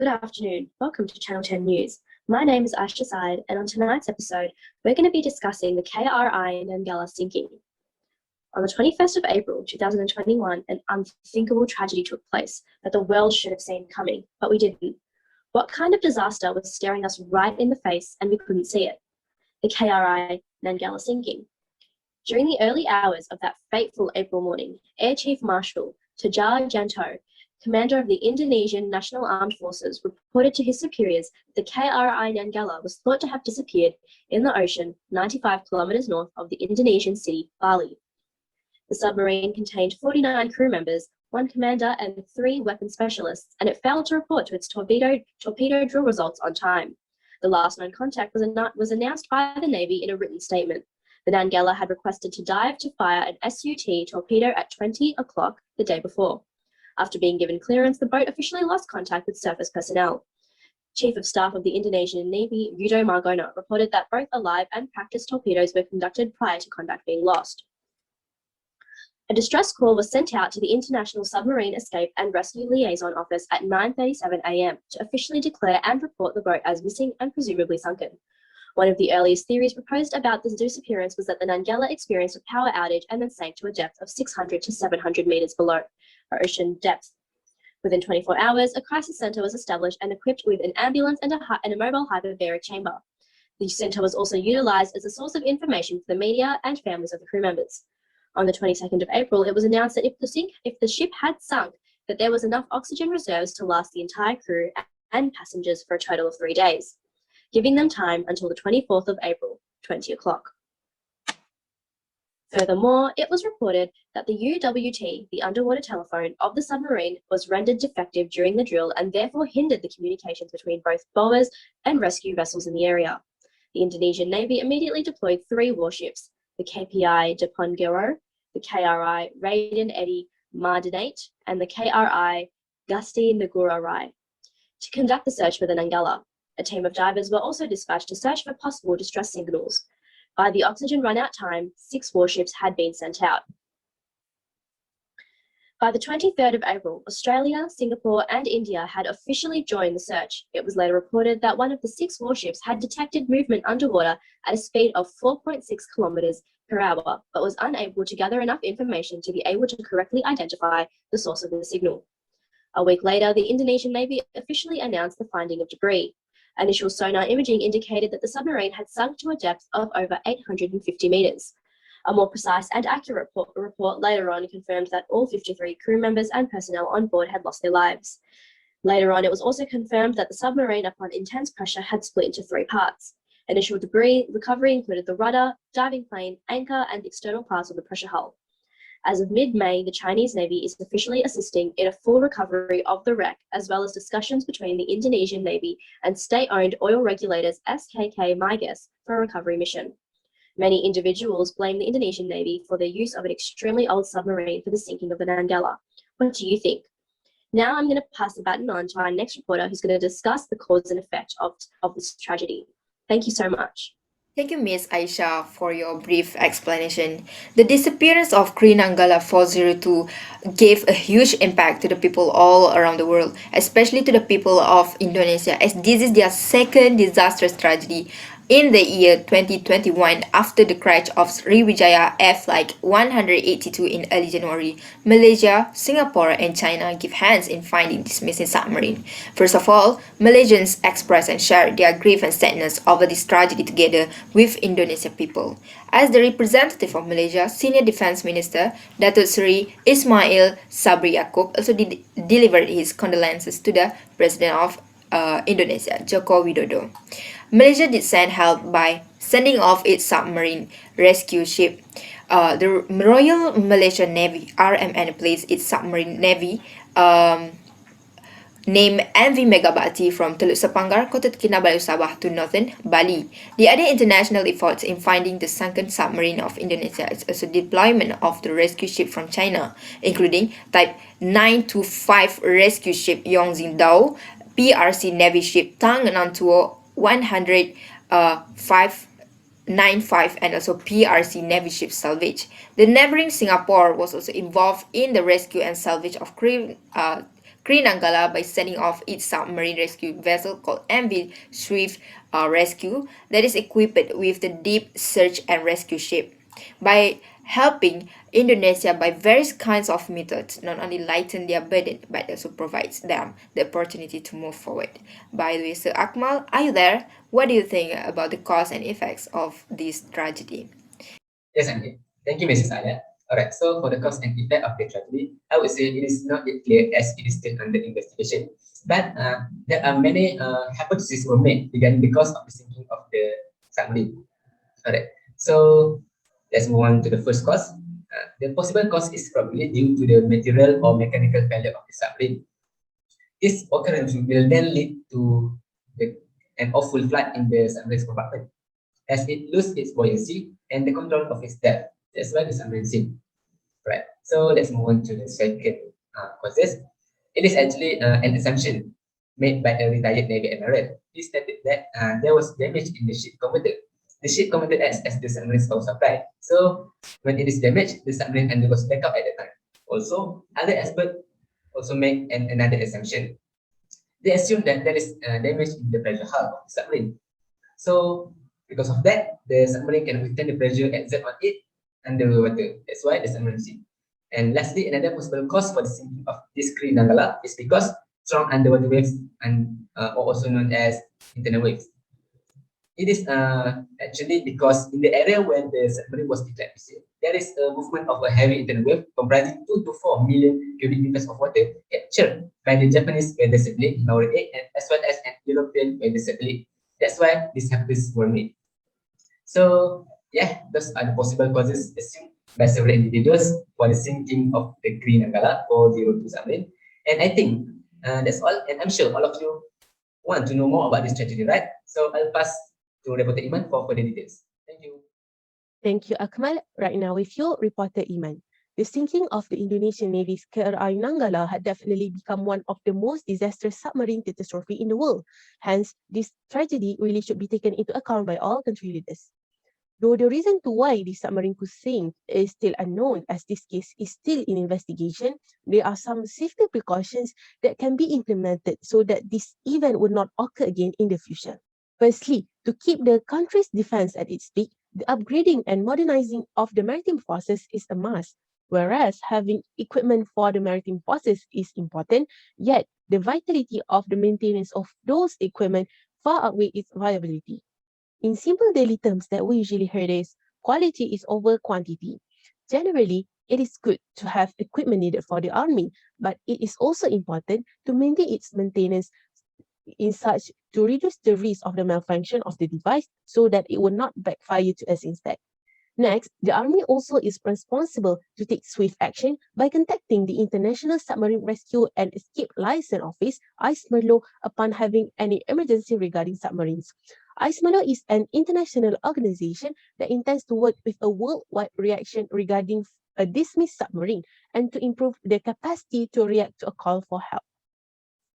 Good afternoon. Welcome to Channel 10 News. My name is Aisha Said, and on tonight's episode, we're going to be discussing the KRI Naggala sinking. On the 21st of April 2021, an unthinkable tragedy took place that the world should have seen coming, but we didn't. What kind of disaster was staring us right in the face and we couldn't see it? The KRI Naggala sinking. During the early hours of that fateful April morning, Air Chief Marshal Tejar Janto, commander of the Indonesian National Armed Forces, reported to his superiors that the KRI Nanggala was thought to have disappeared in the ocean 95 kilometers north of the Indonesian city, Bali. The submarine contained 49 crew members, one commander, and 3 weapon specialists, and it failed to report to its torpedo drill results on time. The last known contact was announced by the Navy in a written statement. The Nanggala had requested to dive to fire an SUT torpedo at 20 o'clock the day before. After being given clearance, the boat officially lost contact with surface personnel. Chief of Staff of the Indonesian Navy, Yudo Margono, reported that both alive and practice torpedoes were conducted prior to contact being lost. A distress call was sent out to the International Submarine Escape and Rescue Liaison Office at 9:37 a.m. to officially declare and report the boat as missing and presumably sunken. One of the earliest theories proposed about the disappearance was that the Nanggala experienced a power outage and then sank to a depth of 600 to 700 meters below ocean depth. Within 24 hours, a crisis center was established and equipped with an ambulance and a mobile hyperbaric chamber. The center was also utilized as a source of information for the media and families of the crew members. On the 22nd of April, it was announced that if the ship had sunk, that there was enough oxygen reserves to last the entire crew and passengers for a total of 3 days, giving them time until the 24th of April, 20 o'clock. Furthermore, it was reported that the UWT, the underwater telephone of the submarine, was rendered defective during the drill and therefore hindered the communications between both bombers and rescue vessels in the area. The Indonesian Navy immediately deployed 3 warships, the KPI Diponegoro, the KRI Raden Edi Mardinate, and the KRI Gusti Negoro Rai, to conduct the search for the Nanggala. A team of divers were also dispatched to search for possible distress signals. By the oxygen run-out time, 6 warships had been sent out. By the 23rd of April, Australia, Singapore, and India had officially joined the search. It was later reported that one of the 6 warships had detected movement underwater at a speed of 4.6 kilometers per hour, but was unable to gather enough information to be able to correctly identify the source of the signal. A week later, the Indonesian Navy officially announced the finding of debris. Initial sonar imaging indicated that the submarine had sunk to a depth of over 850 meters. A more precise and accurate report later on confirmed that all 53 crew members and personnel on board had lost their lives. Later on, it was also confirmed that the submarine, upon intense pressure, had split into 3 parts. Initial debris recovery included the rudder, diving plane, anchor, and external parts of the pressure hull. As of mid-May, the Chinese Navy is officially assisting in a full recovery of the wreck, as well as discussions between the Indonesian Navy and state-owned oil regulators SKK Migas for a recovery mission. Many individuals blame the Indonesian Navy for their use of an extremely old submarine for the sinking of the Nanggala. What do you think? Now I'm going to pass the baton on to our next reporter, who's going to discuss the cause and effect of this tragedy. Thank you so much. Thank you, Ms. Aisha, for your brief explanation. The disappearance of Kri Nanggala 402 gave a huge impact to the people all around the world, especially to the people of Indonesia, as this is their second disastrous tragedy in the year 2021 after the crash of Sriwijaya Air Flight 182 in early January. Malaysia, Singapore, and China give hands in finding this missing submarine. First of all, Malaysians expressed and shared their grief and sadness over this tragedy together with Indonesian people. As the representative of Malaysia, Senior Defence Minister Datuk Seri Ismail Sabri Yaakob also delivered his condolences to the President of Indonesia, Joko Widodo. Malaysia did send help by sending off its submarine rescue ship. The Royal Malaysian Navy (RMN) placed its submarine navy named MV Megabakti from Teluk Sepanggar, Kota Kinabalu, Sabah to northern Bali. The other international efforts in finding the sunken submarine of Indonesia is also deployment of the rescue ship from China, including Type 925 rescue ship Yongxin Dao, PRC Navy ship Tang Nantuo 10595 and also PRC Navy ship salvage. The neighboring Singapore was also involved in the rescue and salvage of Kri Queen Naggala by sending off its submarine rescue vessel called MV Swift Rescue that is equipped with the deep search and rescue ship. By helping Indonesia by various kinds of methods, not only lighten their burden but also provides them the opportunity to move forward. By the way, Sir Akmal, are you there? What do you think about the cause and effects of this tragedy? Yes, I'm here. Thank you, Mrs. Alia. Alright, so for the cause and effect of the tragedy, I would say it is not yet clear as it is still under investigation. But there are many hypotheses were made regarding the cause of the sinking of the submarine. Alright, so let's move on to the first cause. The possible cause is probably due to the material or mechanical failure of the submarine. This occurrence will then lead to the, an awful flood in the submarine's compartment as it loses its buoyancy and the control of its depth. That's why the submarine sinks. Right. So let's move on to the second causes. It is actually an assumption made by a retired Navy admiral. He stated that there was damage in the ship commander. The ship commander acts as the submarine's power supply. So when it is damaged, the submarine undergoes backup at the time. Also, other experts also make another assumption. They assume that there is damage in the pressure hull of the submarine. So because of that, the submarine can withstand the pressure exert on it underwater. That's why the submarine sinks. And lastly, another possible cause for the sinking of this Kree Nanggala is because strong underwater waves and are also known as internal waves. It is actually because in the area where the submarine was declared missing, there is a movement of a heavy internal wave comprising 2 to 4 million cubic meters of water captured by the Japanese weather satellite Maori 8 and as well as an European weather satellite. That's why these hypotheses were made. So yeah, those are the possible causes assumed by several individuals for the sinking of the Green Angala 402 submarine. And I think that's all. And I'm sure all of you want to know more about this tragedy, right? So I'll pass to reporter Iman for further details. Thank you. Thank you, Akmal. Right now with you, reporter Iman. The sinking of the Indonesian Navy's KRI Nanggala had definitely become one of the most disastrous submarine catastrophe in the world. Hence, this tragedy really should be taken into account by all country leaders. Though the reason to why the submarine could sink is still unknown as this case is still in investigation, there are some safety precautions that can be implemented so that this event would not occur again in the future. Firstly, to keep the country's defense at its peak, the upgrading and modernizing of the maritime forces is a must. Whereas having equipment for the maritime forces is important, yet the vitality of the maintenance of those equipment far outweigh its viability. In simple daily terms that we usually heard is quality is over quantity. Generally, it is good to have equipment needed for the army, but it is also important to maintain its maintenance in such to reduce the risk of the malfunction of the device so that it will not backfire to us instead. Next, the Army also is responsible to take swift action by contacting the International Submarine Rescue and Escape License Office, ISMERLO, upon having any emergency regarding submarines. ISMERLO is an international organization that intends to work with a worldwide reaction regarding a dismissed submarine and to improve their capacity to react to a call for help.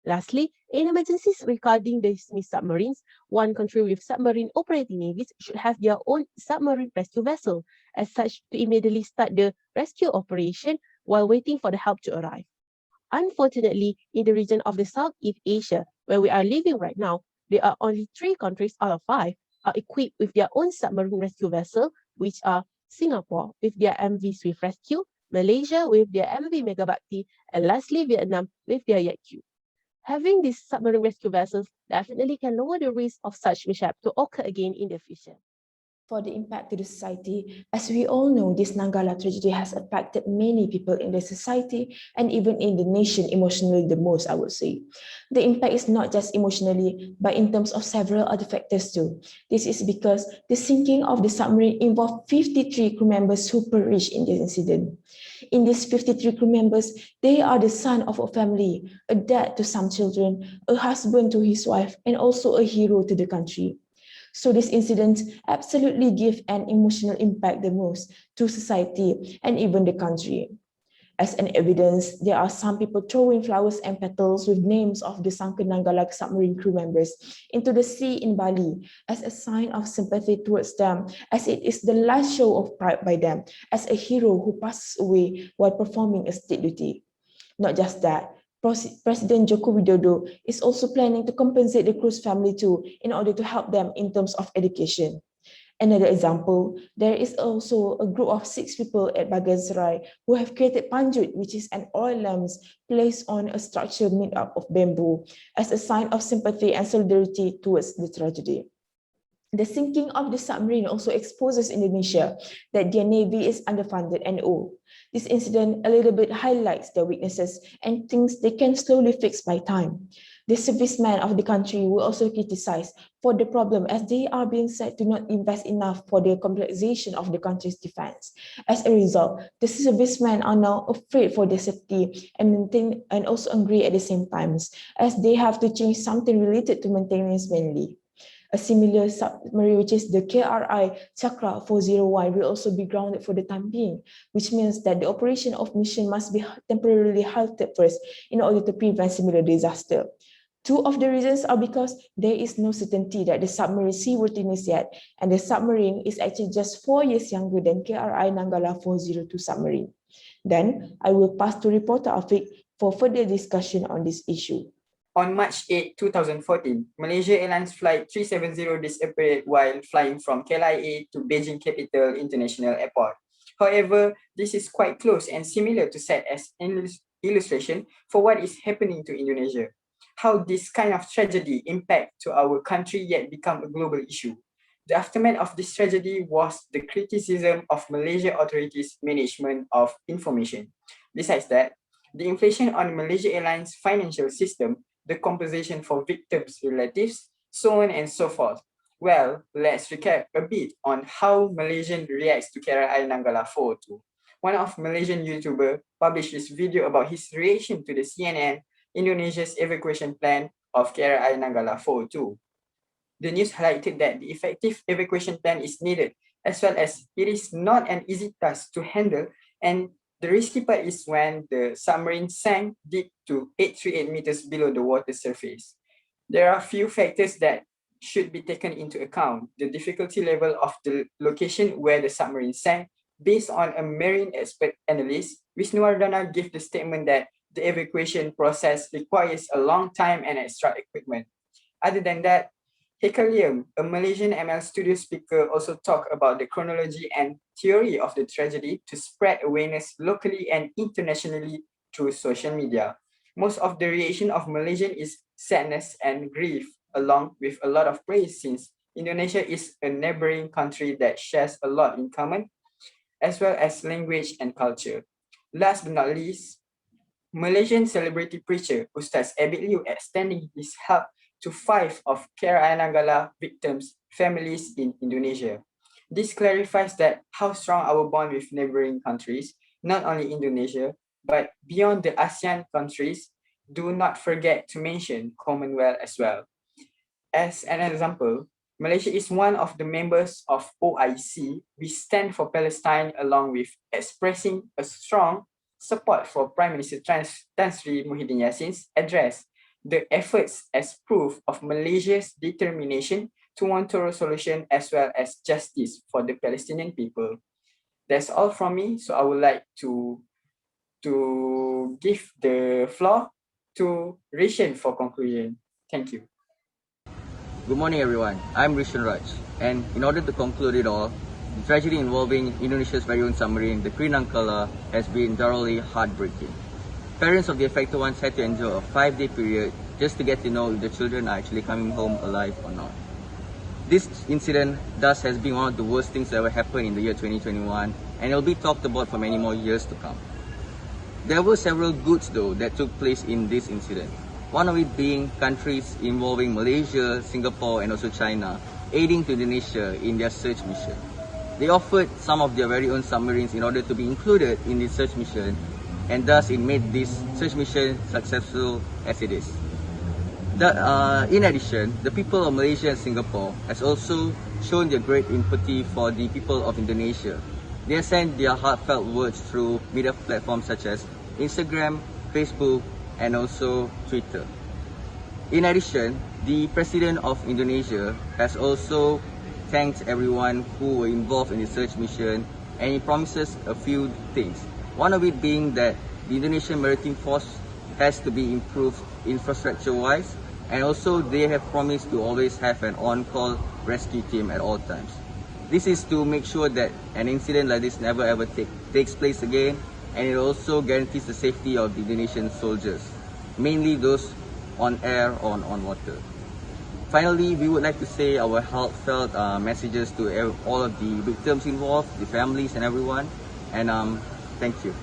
Lastly, in emergencies regarding the dismissed submarines, one country with submarine operating navies should have their own submarine rescue vessel, as such to immediately start the rescue operation while waiting for the help to arrive. Unfortunately, in the region of the Southeast Asia, where we are living right now, there are only 3 countries out of 5 are equipped with their own submarine rescue vessel, which are Singapore with their MV Swift Rescue, Malaysia with their MV Megabakti, and lastly Vietnam with their Yak. Having these submarine rescue vessels definitely can lower the risk of such mishap to occur again in the future. For the impact to the society, as we all know, this Naggala tragedy has affected many people in the society and even in the nation emotionally the most, I would say. The impact is not just emotionally, but in terms of several other factors too. This is because the sinking of the submarine involved 53 crew members who perished in this incident. In these 53 crew members, they are the son of a family, a dad to some children, a husband to his wife, and also a hero to the country. So this incident absolutely give an emotional impact the most to society and even the country. As an evidence, there are some people throwing flowers and petals with names of the sunken Nanggala submarine crew members into the sea in Bali as a sign of sympathy towards them, as it is the last show of pride by them as a hero who passes away while performing a state duty. Not just that, President Joko Widodo is also planning to compensate the crew's family too in order to help them in terms of education. Another example, there is also a group of 6 people at Baganserai who have created panjut, which is an oil lamp placed on a structure made up of bamboo, as a sign of sympathy and solidarity towards the tragedy. The sinking of the submarine also exposes Indonesia that their navy is underfunded and old. This incident a little bit highlights their weaknesses and things they can slowly fix by time. The servicemen of the country were also criticized for the problem as they are being said to not invest enough for the complexation of the country's defense. As a result, the servicemen are now afraid for their safety and also angry at the same time, as they have to change something related to maintenance mainly. A similar submarine, which is the KRI Chakra 401, will also be grounded for the time being, which means that the operation of mission must be temporarily halted first in order to prevent similar disaster. Two of the reasons are because there is no certainty that the submarine is seaworthiness yet, and the submarine is actually just 4 years younger than KRI Naggala 402 submarine. Then I will pass to reporter Afiq for further discussion on this issue. On March 8, 2014, Malaysia Airlines Flight 370 disappeared while flying from KLIA to Beijing Capital International Airport. However, this is quite close and similar to set as an illustration for what is happening to Indonesia. How this kind of tragedy impact to our country yet become a global issue. The aftermath of this tragedy was the criticism of Malaysia authorities' management of information. Besides that, the inflation on Malaysia Airlines' financial system, the compensation for victims' relatives, so on and so forth. Well, let's recap a bit on how Malaysian reacts to KRI Nanggala 402. One of Malaysian YouTuber published this video about his reaction to the CNN Indonesia's evacuation plan of KRI Nanggala 402. The news highlighted that the effective evacuation plan is needed, as well as it is not an easy task to handle, and the risky part is when the submarine sank deep to 838 meters below the water surface. There are a few factors that should be taken into account. The difficulty level of the location where the submarine sank, based on a marine expert analyst, Wisnuwardana gave the statement that the evacuation process requires a long time and extra equipment. Other than that, Heka Liam, a Malaysian ML Studio speaker, also talked about the chronology and theory of the tragedy to spread awareness locally and internationally through social media. Most of the reaction of Malaysian is sadness and grief, along with a lot of praise, since Indonesia is a neighboring country that shares a lot in common, as well as language and culture. Last but not least, Malaysian celebrity preacher Ustaz Abid Liu extending his help to 5 of KRI Nanggala victims' families in Indonesia. This clarifies that how strong our bond with neighboring countries, not only Indonesia, but beyond the ASEAN countries. Do not forget to mention Commonwealth as well. As an example, Malaysia is one of the members of OIC. We stand for Palestine, along with expressing a strong support for Prime Minister Tan Sri Muhyiddin Yassin's address, the efforts as proof of Malaysia's determination to want a solution as well as justice for the Palestinian people. That's all from me. So I would like to give the floor to Rishan for conclusion. Thank you. Good morning, everyone. I'm Rishan Raj, and in order to conclude it all, the tragedy involving Indonesia's very own submarine, the Queen Naggala, has been thoroughly heartbreaking. Parents of the affected ones had to endure a 5-day period just to get to know if the children are actually coming home alive or not. This incident thus has been one of the worst things that ever happened in the year 2021, and it will be talked about for many more years to come. There were several goods though that took place in this incident. One of it being countries involving Malaysia, Singapore and also China aiding to Indonesia in their search mission. They offered some of their very own submarines in order to be included in this search mission, and thus it made this search mission successful as it is. In addition, the people of Malaysia and Singapore has also shown their great empathy for the people of Indonesia. They have sent their heartfelt words through media platforms such as Instagram, Facebook, and also Twitter. In addition, the President of Indonesia has also thanked everyone who were involved in the search mission, and he promises a few things. One of it being that the Indonesian Maritime Force has to be improved infrastructure-wise, and also they have promised to always have an on-call rescue team at all times. This is to make sure that an incident like this never ever takes place again, and it also guarantees the safety of the Indonesian soldiers, mainly those on air or on water. Finally, we would like to say our heartfelt messages to all of the victims involved, the families and everyone, and thank you.